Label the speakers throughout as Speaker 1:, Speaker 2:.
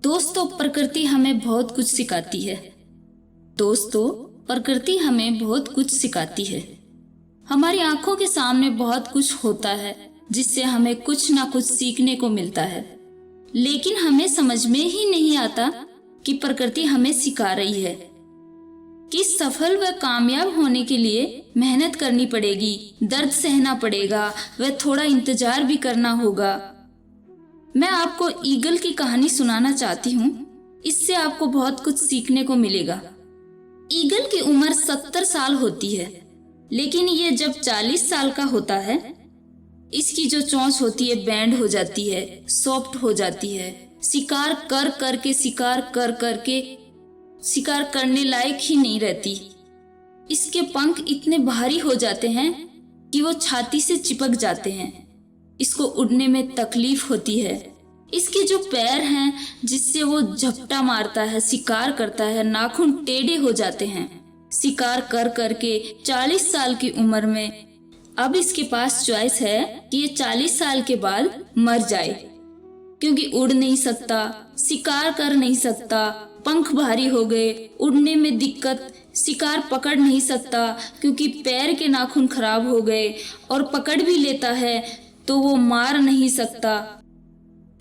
Speaker 1: दोस्तों, प्रकृति हमें बहुत कुछ सिखाती है। दोस्तों, प्रकृति हमें बहुत कुछ सिखाती है। हमारी आंखों के सामने बहुत कुछ होता है जिससे हमें कुछ ना कुछ सीखने को मिलता है, लेकिन हमें समझ में ही नहीं आता कि प्रकृति हमें सिखा रही है कि सफल व कामयाब होने के लिए मेहनत करनी पड़ेगी, दर्द सहना पड़ेगा व थोड़ा इंतजार भी करना होगा। मैं आपको ईगल की कहानी सुनाना चाहती हूँ। इससे आपको बहुत कुछ सीखने को मिलेगा। ईगल की उम्र 70 साल होती है, लेकिन ये जब 40 साल का होता है, इसकी जो चोंच होती है बैंड हो जाती है, सॉफ्ट हो जाती है। शिकार करके शिकार करने लायक ही नहीं रहती। इसके पंख इतने भारी हो जाते हैं कि वो छाती से चिपक जाते हैं। इसको उड़ने में तकलीफ होती है। इसके जो पैर हैं जिससे वो झपटा मारता है, शिकार करता है, नाखून टेढ़े हो जाते हैं। शिकार करके 40 साल की उम्र में अब इसके पास चॉइस है कि ये 40 साल के बाद मर जाए, क्योंकि उड़ नहीं सकता, शिकार कर नहीं सकता, पंख भारी हो गए, उड़ने में दिक्कत, शिकार पकड़ नहीं सकता क्योंकि पैर के नाखून खराब हो गए, और पकड़ भी लेता है तो वो मार नहीं सकता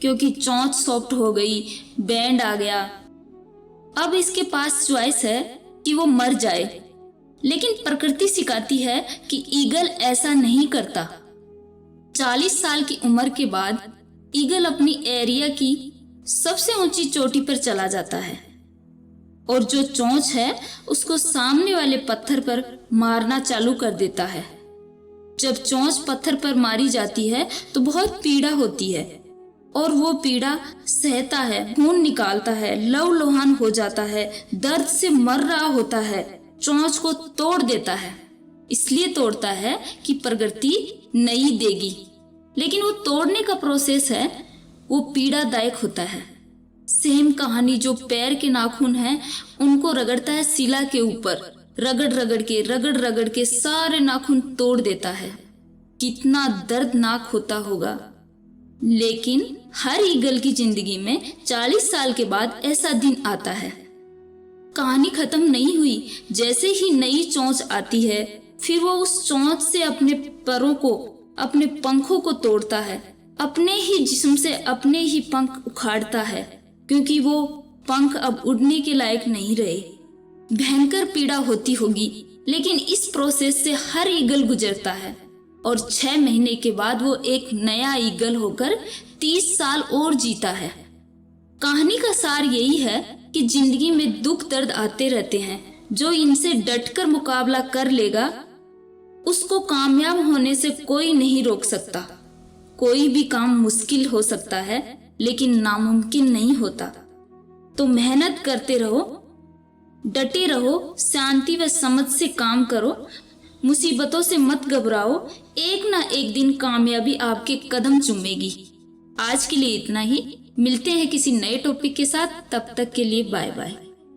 Speaker 1: क्योंकि चोंच सॉफ्ट हो गई, बैंड आ गया। अब इसके पास चॉइस है कि वो मर जाए, लेकिन प्रकृति सिखाती है कि ईगल ऐसा नहीं करता। 40 साल की उम्र के बाद ईगल अपनी एरिया की सबसे ऊंची चोटी पर चला जाता है और जो चोंच है उसको सामने वाले पत्थर पर मारना चालू कर देता है। जब चोंच पत्थर पर मारी जाती है तो बहुत पीड़ा होती है और वो पीड़ा सहता है, खून निकालता है, लहूलुहान हो जाता है, दर्द से मर रहा होता है, चोंच को तोड़ देता है। इसलिए तोड़ता है कि प्रकृति नई देगी, लेकिन वो तोड़ने का प्रोसेस है वो पीड़ादायक होता है। सेम कहानी जो पैर के नाखून हैं उनको रगड़ता है शिला के ऊपर, रगड़ के सारे नाखून तोड़ देता है। कितना दर्दनाक होता होगा। लेकिन हर ईगल की जिंदगी में 40 साल के बाद ऐसा दिन आता है। कहानी खत्म नहीं हुई। जैसे ही नई चोंच आती है, फिर वो उस चोंच से अपने परों को, अपने पंखों को तोड़ता है, अपने ही जिस्म से अपने ही पंख उखाड़ता है, क्योंकि वो पंख अब उड़ने के लायक नहीं रहे। भयंकर पीड़ा होती होगी, लेकिन इस प्रोसेस से हर ईगल गुजरता है और 6 महीने के बाद वो एक नया ईगल होकर 30 साल और जीता है। कहानी का सार यही है कि जिंदगी में दुख दर्द आते रहते हैं। जो इनसे डटकर मुकाबला कर लेगा उसको कामयाब होने से कोई नहीं रोक सकता। कोई भी काम मुश्किल हो सकता है, लेकिन नामुमकिन नहीं होता। तो मेहनत करते रहो, डटे रहो, शांति व समझ से काम करो, मुसीबतों से मत घबराओ। एक ना एक दिन कामयाबी आपके कदम चूमेगी। आज के लिए इतना ही। मिलते हैं किसी नए टॉपिक के साथ। तब तक के लिए बाय बाय।